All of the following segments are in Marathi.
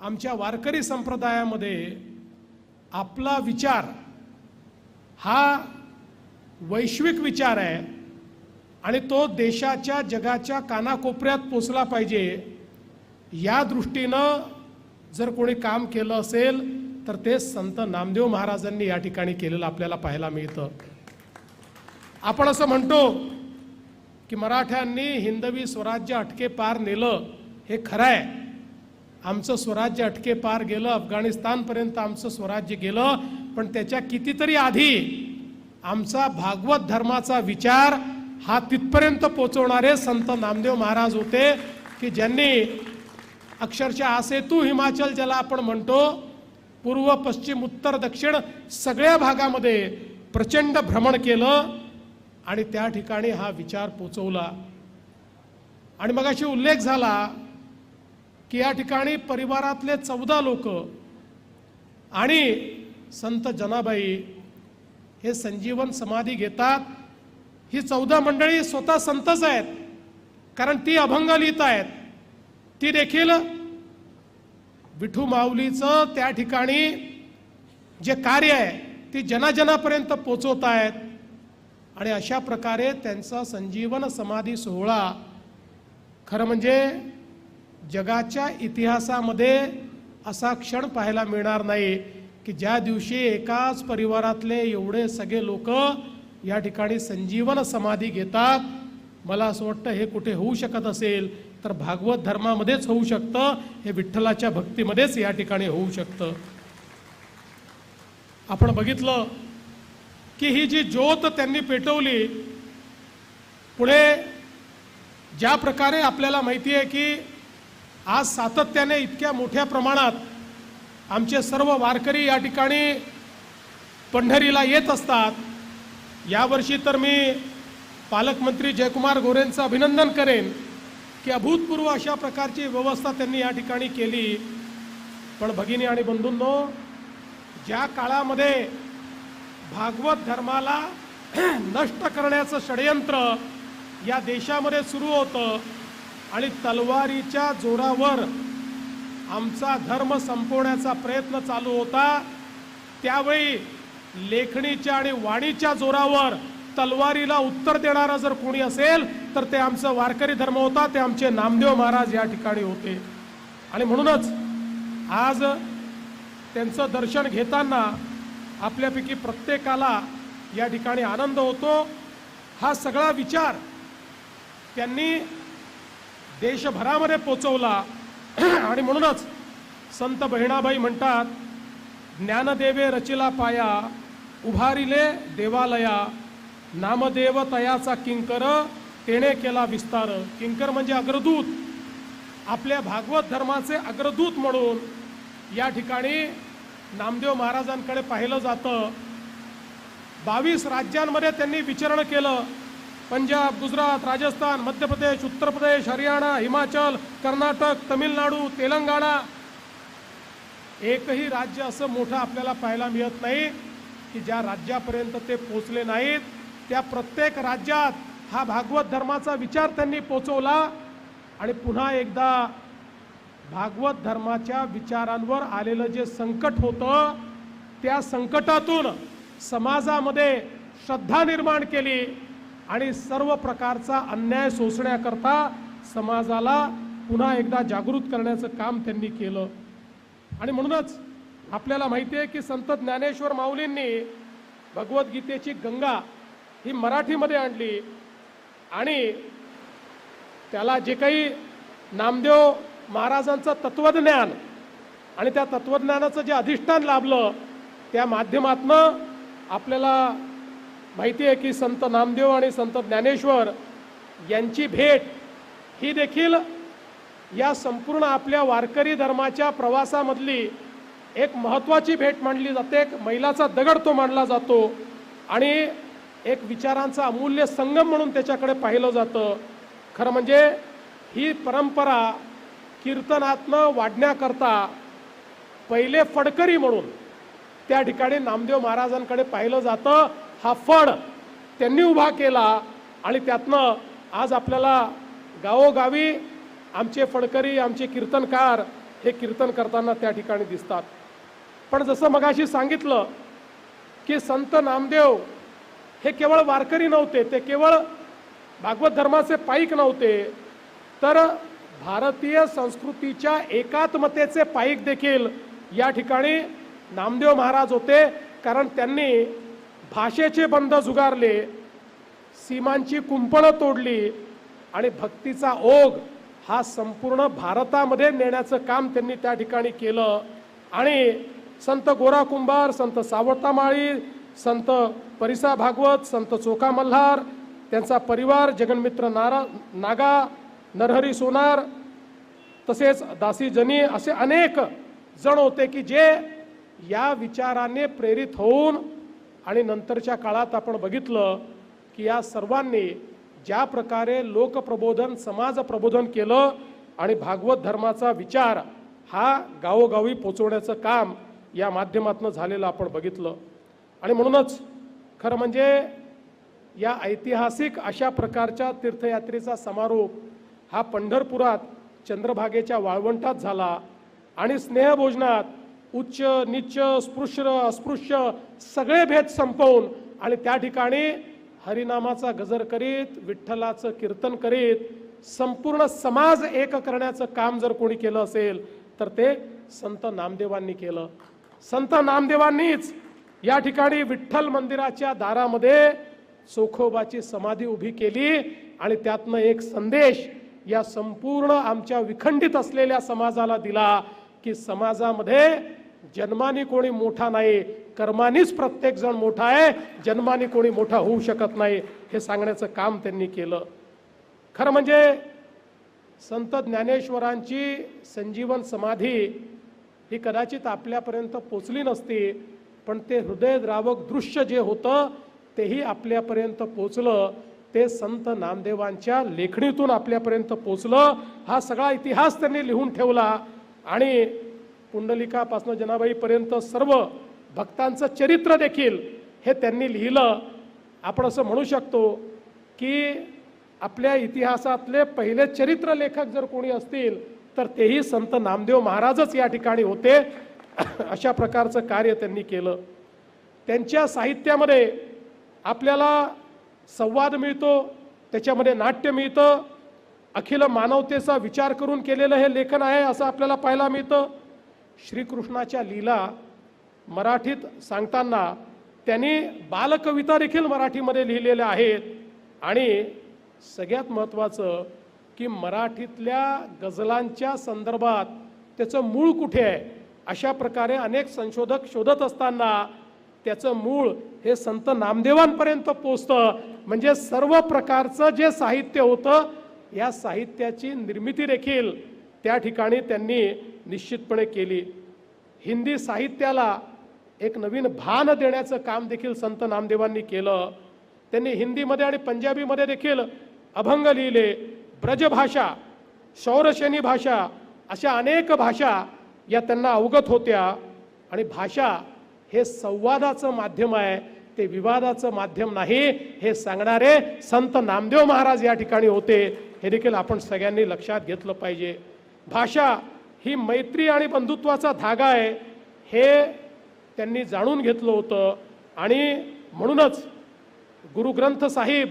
आमच्या वारकरी संप्रदायामध्ये आपला विचार हा वैश्विक विचार आहे आणि तो देशाच्या जगाच्या कानाकोपऱ्यात पोचला पाहिजे। या दृष्टीनं जर कोणी काम केलं असेल तर ते संत नामदेव महाराजांनी या ठिकाणी केलेलं आपल्याला पाहायला मिळतं। आपण असं म्हणतो की मराठ्यांनी हिंदवी स्वराज्य अटके पार नेलं, हे खरं आहे। आमचं स्वराज्य अटके पार गेलं, अफगाणिस्तानपर्यंत आमचं स्वराज्य गेलं, पण त्याच्या कितीतरी आधी आमचा भागवत धर्माचा विचार हा तिथपर्यंत पोहोचवणारे संत नामदेव महाराज होते की ज्यांनी अक्षरशः आसेतू हिमाचल ज्याला आपण म्हणतो, पूर्व पश्चिम उत्तर दक्षिण सगळ्या भागामध्ये प्रचंड भ्रमण केलं आणि त्या ठिकाणी हा विचार पोचवला। आणि मगाशी उल्लेख झाला की या ठिकाणी परिवारातले 14 लोक आणि संत जनाबाई हे संजीवन समाधी घेतात। ही 14 मंडळी स्वतः संतच आहेत, कारण ती अभंग लिहित आहेत। ती देखील विठू माऊलीचं त्या ठिकाणी जे कार्य आहे ती जनाजनापर्यंत पोचवत आहेत आणि अशा प्रकारे त्यांचा संजीवन समाधी सोहळा खरं म्हणजे जगाच्या इतिहासामध्ये असा क्षण पाहायला मिळणार नाही की ज्या दिवशी एकाच परिवारातले एवढे सगळे लोक या ठिकाणी संजीवन समाधी घेतात। मला असं वाटतं हे कुठे होऊ शकत असेल तर भागवत धर्मामध्येच होऊ शकतं, हे विठ्ठलाच्या भक्तीमध्येच या ठिकाणी होऊ शकतं। आपण बघितलं की ही जी ज्योत त्यांनी पेटवली, पुढे ज्या प्रकारे आपल्याला माहिती आहे की आज सातत्याने इतक्या मोठ्या प्रमाणात आमचे सर्व वारकरी या ठिकाणी पंढरीला येत असतात। यावर्षी तर मी पालकमंत्री जयकुमार गोरेंचं अभिनंदन करेन की अभूतपूर्व अशा प्रकारची व्यवस्था त्यांनी या ठिकाणी केली। पण भगिनी आणि बंधूंनो, ज्या काळामध्ये भागवत धर्माला नष्ट करण्याचं षडयंत्र या देशामध्ये सुरू होतं आणि तलवारीच्या जोरावर आमचा धर्म संपवण्याचा प्रयत्न चालू होता, त्यावेळी लेखणीच्या आणि वाणीच्या जोरावर तलवारीला उत्तर देणारा जर कोणी असेल तर ते आमचं वारकरी धर्म होता, ते आमचे नामदेव महाराज या ठिकाणी होते। आणि म्हणूनच आज त्यांचं दर्शन घेताना आपल्यापैकी प्रत्येकाला या ठिकाणी आनंद होतो। हा सगळा विचार त्यांनी देशभरामध्ये पोचवला आणि म्हणूनच संत बहिणाबाई म्हणतात, ज्ञानदेवे रचिला पाया उभारिले देवालया, नामदेव तयाचा किंकर तेणे केला विस्तार। किंकर म्हणजे अग्रदूत, आपल्या भागवत धर्माचे अग्रदूत म्हणून या ठिकाणी नामदेव महाराजांकडे पाहिलं जातं। 22 राज्यांमध्ये त्यांनी विचरण केलं, पंजाब, गुजरात, राजस्थान, मध्य प्रदेश, उत्तर प्रदेश, हरियाणा, हिमाचल, कर्नाटक, तमिळनाडू, तेलंगणा। एकही राज्य असं मोठं आपल्याला पाहायला मिळत नाही की ज्या राज्यापर्यंत ते पोचले नाहीत। त्या प्रत्येक राज्यात हा भागवत धर्माचा विचार त्यांनी पोचवला आणि पुन्हा एकदा भागवत धर्माच्या विचारांवर आलेलं जे संकट होतं त्या संकटातून समाजामध्ये श्रद्धा निर्माण केली आणि सर्व प्रकारचा अन्याय सोसण्याकरता समाजाला पुन्हा एकदा जागृत करण्याचं काम त्यांनी केलं। आणि म्हणूनच आपल्याला माहिती आहे की संत ज्ञानेश्वर माऊलींनी भगवद्गीतेची गंगा ही मराठीमध्ये आणली आणि त्याला जे काही नामदेव महाराजांचं तत्वज्ञान आणि त्या तत्वज्ञानाचं जे अधिष्ठान लाभलं त्या माध्यमातनं आपल्याला माहिती आहे की संत नामदेव आणि संत ज्ञानेश्वर यांची भेट ही देखील या संपूर्ण आपल्या वारकरी धर्माच्या प्रवासामधली एक महत्त्वाची भेट मानली जाते। एक मैलाचा दगड तो मानला जातो आणि एक विचारांचा अमूल्य संगम म्हणून त्याच्याकडे पाहिलं जातं। खरं म्हणजे ही परंपरा कीर्तनात्मक वाढण्याकरता पहिले फडकरी म्हणून त्या ठिकाणी नामदेव महाराजांकडे पाहिलं जातं। हा फड त्यांनी उभा केला आणि त्यातनं आज आपल्याला गावोगावी आमचे फडकरी, आमचे कीर्तनकार हे कीर्तन करताना त्या ठिकाणी दिसतात. पण जसं मगाशी सांगितलं की संत नामदेव हे केवळ वारकरी नव्हते, ते केवळ भागवत धर्माचे पाईक नव्हते, तर भारतीय संस्कृतीच्या एकात्मतेचे पाईक देखील या ठिकाणी नामदेव महाराज होते. कारण त्यांनी भाषेचे बंध झुगारले, सीमांची कुंपणं तोडली आणि भक्तीचा ओघ हा संपूर्ण भारतामध्ये नेण्याचं काम त्यांनी त्या ठिकाणी केलं. आणि संत गोरा कुंभार, संत सावता माळी, संत परिसा भागवत, संत चोखा मल्हार, त्यांचा परिवार, जगन्मित्र नागा, नरहरी सोनार, तसेच दासी जनी, असे अनेक जण होते की जे या विचाराने प्रेरित होऊन, आणि नंतरच्या काळात आपण बघितलं की या सर्वांनी ज्या प्रकारे लोकप्रबोधन, समाज प्रबोधन केलं आणि भागवत धर्माचा विचार हा गावोगावी पोचवण्याचं काम या माध्यमातून झालेलं आपण बघितलं. आणि म्हणूनच खरं म्हणजे या ऐतिहासिक अशा प्रकारच्या तीर्थयात्रेचा समारोप हा पंढरपुरात चंद्रभागेच्या वाळवंटात झाला. आणि स्नेहभोजनात उच्च नीच, स्पृश्य अस्पृश्य सगळे भेद संपवून आणि त्या ठिकाणी हरिनामाचा गजर करीत, विठ्ठलाचं कीर्तन करीत संपूर्ण समाज एक करण्याचं काम जर कोणी केलं असेल तर ते संत नामदेवांनी केलं. संत नामदेवांनीच या ठिकाणी विठ्ठल मंदिराच्या दारामध्ये चोखोबाची समाधी उभी केली आणि त्यातनं एक संदेश या संपूर्ण आमच्या विखंडित असलेल्या समाजाला दिला की समाजामध्ये जन्माने कोणी मोठा नाही, कर्मानीच प्रत्येक जण मोठा आहे, जन्माने कोणी मोठा होऊ शकत नाही, हे सांगण्याचं काम त्यांनी केलं. खरं म्हणजे संत ज्ञानेश्वरांची संजीवन समाधी ही कदाचित आपल्यापर्यंत पोचली नसती, पण ते हृदयद्रावक दृश्य जे होतं तेही आपल्यापर्यंत पोचलं. ते संत नामदेवांच्या लेखणीतून आपल्यापर्यंत पोचलं. हा सगळा इतिहास त्यांनी लिहून ठेवला आणि पुंडलिकापासून जनाबाईपर्यंत सर्व भक्तांचं चरित्र देखील हे त्यांनी लिहिलं. आपण असं म्हणू शकतो की आपल्या इतिहासातले पहिले चरित्र लेखक जर कोणी असतील तर तेही संत नामदेव महाराजच या ठिकाणी होते. अशा प्रकारचं कार्य त्यांनी केलं. त्यांच्या साहित्यामध्ये आपल्याला संवाद मिळतो, त्याच्यामध्ये नाट्य मिळतं, अखिल मानवतेचा विचार करून केलेलं हे लेखन आहे असं आपल्याला पाहायला मिळतं. श्रीकृष्णाच्या लीला मराठीत सांगताना त्यांनी बालकविता देखील मराठीमध्ये लिहिलेल्या आहेत. आणि सगळ्यात महत्त्वाचं की मराठीतल्या गझलांच्या संदर्भात त्याचं मूळ कुठे आहे अशा प्रकारे अनेक संशोधक शोधत असताना त्याचं मूळ हे संत नामदेवांपर्यंत पोचतं. म्हणजे सर्व प्रकारचं जे साहित्य होतं या साहित्याची निर्मिती देखील त्या ठिकाणी त्यांनी निश्चितपणे केली. हिंदी साहित्याला एक नवीन भान देण्याचं काम देखील संत नामदेवांनी केलं. त्यांनी हिंदीमध्ये आणि पंजाबीमध्ये देखील अभंग लिहिले. ब्रजभाषा, शौरसेनी भाषा अशा अनेक भाषा या त्यांना अवगत होत्या. आणि भाषा हे संवादाचं माध्यम आहे, ते विवादाचं माध्यम नाही, हे सांगणारे संत नामदेव महाराज या ठिकाणी होते. हे देखील आपण सगळ्यांनी लक्षात घेतलं पाहिजे. भाषा ही मैत्री आणि बंधुत्वाचा धागा आहे हे त्यांनी जाणून घेतलं होतं. आणि म्हणूनच गुरुग्रंथ साहिब,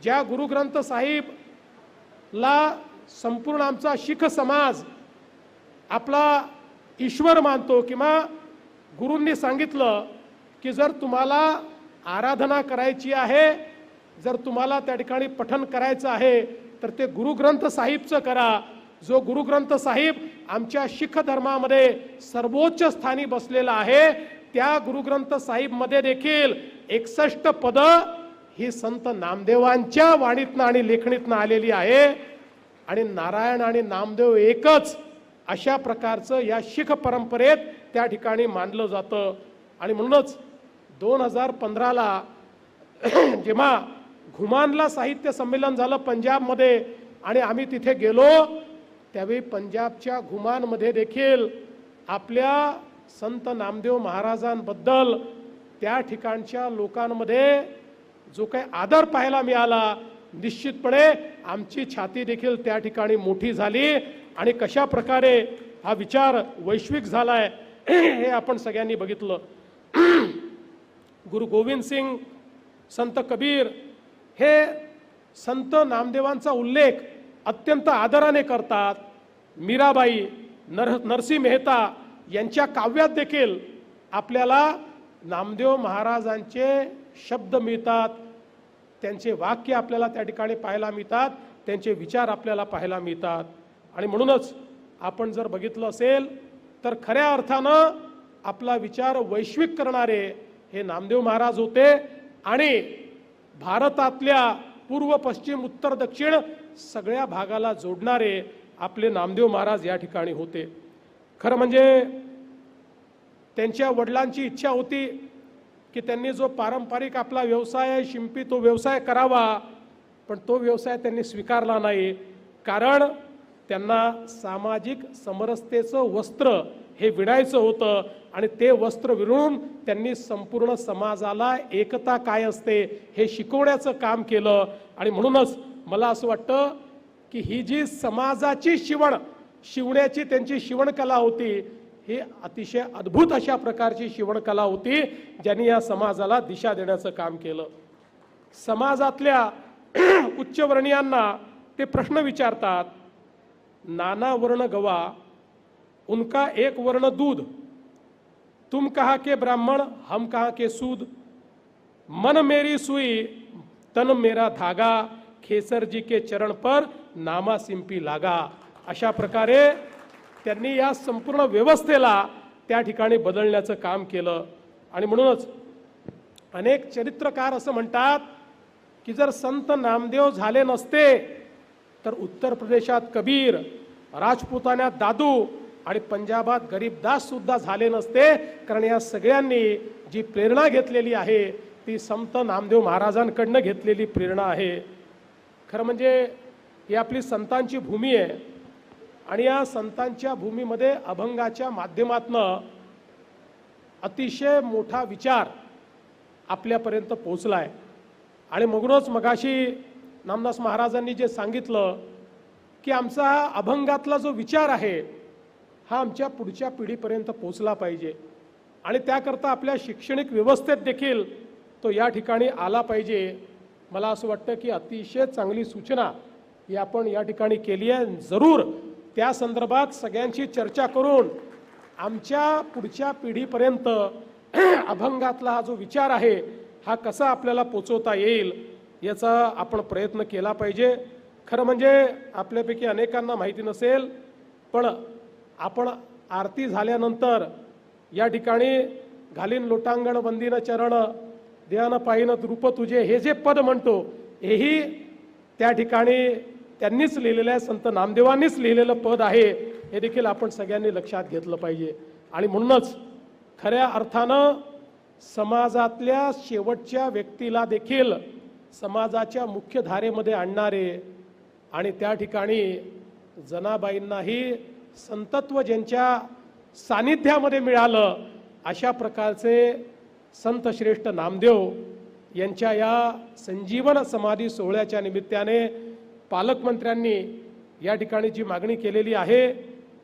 ज्या गुरुग्रंथ साहिबला संपूर्ण आमचा शीख समाज आपला ईश्वर मानतो, किंवा गुरूंनी सांगितलं की जर तुम्हाला आराधना करायची आहे, जर तुम्हाला त्या ठिकाणी पठण करायचं आहे तर ते गुरुग्रंथ साहिबचं करा. जो गुरुग्रंथ साहिब आमच्या शीख धर्मामध्ये सर्वोच्च स्थानी बसलेला आहे, त्या गुरुग्रंथ साहिबमध्ये देखील 61 पदं ही संत नामदेवांच्या वाणीतनं आणि लेखणीतनं आलेली आहे. आणि नारायण आणि नामदेव एकच अशा प्रकारचं या शीख परंपरेत त्या ठिकाणी मानलं जातं. आणि म्हणूनच 2015ला जेव्हा घुमानला साहित्य संमेलन झालं पंजाबमध्ये आणि आम्ही तिथे गेलो, त्यावेळी पंजाबच्या घुमानमध्ये देखील आपल्या संत नामदेव महाराजांबद्दल त्या ठिकाणच्या लोकांमध्ये जो काही आदर पाहायला मिळाला, निश्चितपणे आमची छाती देखील त्या ठिकाणी मोठी झाली. आणि कशा प्रकारे हा विचार वैश्विक झालाय हे आपण सगळ्यांनी बघितलं. गुरु गोविंद सिंग, संत कबीर हे संत नामदेवांचा उल्लेख अत्यंत आदराने करतात. मीराबाई, नरसिंह मेहता यांच्या काव्यात देखील आपल्याला नामदेव महाराजांचे शब्द मिळतात, त्यांचे वाक्य आपल्याला त्या ठिकाणी पाहायला मिळतात, त्यांचे विचार आपल्याला पाहायला मिळतात. आणि म्हणूनच आपण जर बघितलं असेल तर खऱ्या अर्थानं आपला विचार वैश्विक करणारे हे नामदेव महाराज होते. आणि भारतातल्या पूर्व, पश्चिम, उत्तर, दक्षिण सगळ्या भागाला जोडणारे आपले नामदेव महाराज या ठिकाणी होते. खरं म्हणजे त्यांच्या वडिलांची इच्छा होती की त्यांनी जो पारंपरिक आपला व्यवसाय आहे शिंपी, तो व्यवसाय करावा, पण तो व्यवसाय त्यांनी स्वीकारला नाही. कारण त्यांना सामाजिक समरसतेचं वस्त्र हे विणायचं होतं आणि ते वस्त्र विणून त्यांनी संपूर्ण समाजाला एकता काय असते हे शिकवण्याचं काम केलं. आणि म्हणूनच मला असं वाटतं की ही जी समाजाची शिवण्याची त्यांची शिवणकला होती, ही अतिशय अद्भुत अशा प्रकारची शिवणकला होती ज्यांनी या समाजाला दिशा देण्याचं काम केलं. समाजातल्या उच्चवर्णीयांना ते प्रश्न विचारतात, नाना वर्ण गवा उनका एक वर्ण दूध, तुम कहा के ब्राह्मण हम कहा के सूद, मन मेरी सुई तन मेरा धागा, खेसर जी के चरण पर नामा सिंपी लागा. अशा प्रकारे त्यांनी या संपूर्ण व्यवस्थेला त्या ठिकाणी बदलण्याचं काम केलं. आणि म्हणूनच अनेक चरित्रकार असं म्हणतात की जर संत नामदेव झाले नसते तर उत्तर प्रदेशात कबीर, राजपुतान्यात दादू आणि पंजाबात गरीबदास सुद्धा झाले नसते. कारण या सगळ्यांनी जी प्रेरणा घेतलेली आहे ती संत नामदेव महाराजांकडनं घेतलेली प्रेरणा आहे. खरं म्हणजे ही आपली संतांची भूमी आहे आणि या संतांच्या भूमीमध्ये अभंगाच्या माध्यमातनं अतिशय मोठा विचार आपल्यापर्यंत पोहोचलाय. आणि म्हणूनच मगाशी नामदास महाराजांनी जे सांगितलं की आमचा हा अभंगातला जो विचार आहे हा आमच्या पुढच्या पिढीपर्यंत पोहोचला पाहिजे आणि त्याकरता आपल्या शैक्षणिक व्यवस्थेत देखील तो या ठिकाणी आला पाहिजे. मला असं वाटतं की अतिशय चांगली सूचना ही आपण या ठिकाणी केली आहे. जरूर त्या संदर्भात सगळ्यांची चर्चा करून आमच्या पुढच्या पिढीपर्यंत अभंगातला हा जो विचार आहे हा कसा आपल्याला पोचवता येईल याचा आपण प्रयत्न केला पाहिजे. खरं म्हणजे आपल्यापैकी अनेकांना माहिती नसेल, पण आपण आरती झाल्यानंतर या ठिकाणी घालीन लोटांगण वंदिन चरण ध्यान पाहिन रूप तुझे हे जे पद म्हणतो हेही त्या ठिकाणी त्यांनीच लिहिलेलं आहे, संत नामदेवांनीच लिहिलेलं पद आहे. हे देखील आपण सगळ्यांनी लक्षात घेतलं पाहिजे. आणि म्हणूनच खऱ्या अर्थानं समाजातल्या शेवटच्या व्यक्तीला देखील समाजाच्या मुख्य धारेमध्ये आणणारे आणि त्या ठिकाणी जनाबाईंनाही संतत्व ज्यांच्या सानिध्यामध्ये मिळालं अशा प्रकारचे संत श्रेष्ठ नामदेव यांच्या या संजीवन समाधी सोहळ्याच्या निमित्ताने पालकमंत्र्यांनी या ठिकाणी जी मागणी केलेली आहे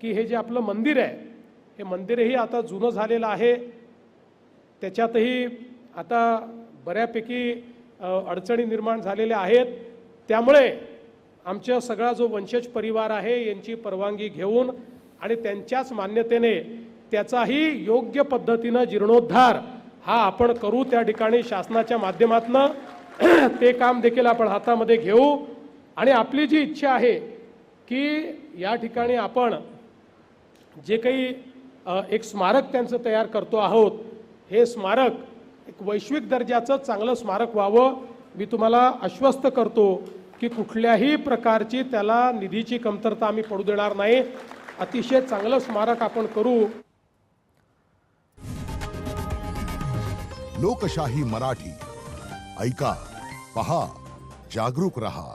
की हे जे आपलं मंदिर आहे हे मंदिरही आता जुनं झालेलं आहे, त्याच्यातही आता बऱ्यापैकी अडचणी निर्माण झालेल्या आहेत. त्यामुळे आमचा सगळा जो वंशज परिवार आहे यांची परवानगी घेऊन आणि त्यांच्याच मान्यतेने त्याचाही योग्य पद्धतीनं जीर्णोद्धार हा आपण करू. त्या ठिकाणी शासनाच्या माध्यमातून ते काम देखील आपण हातामध्ये घेऊ. आणि आपली जी इच्छा आहे की या ठिकाणी आपण जे काही एक स्मारक त्यांचं तयार करतो आहोत, हे स्मारक एक वैश्विक दर्जाचं चांगलं स्मारक व्हावं. मी तुम्हाला आश्वस्त करतो की कुठल्याही प्रकारची त्याला निधीची कमतरता आम्ही पडू देणार नाही. अतिशय चांगलं स्मारक आपण करू. लोकशाही मराठी ऐका, पहा, जागरूक रहा.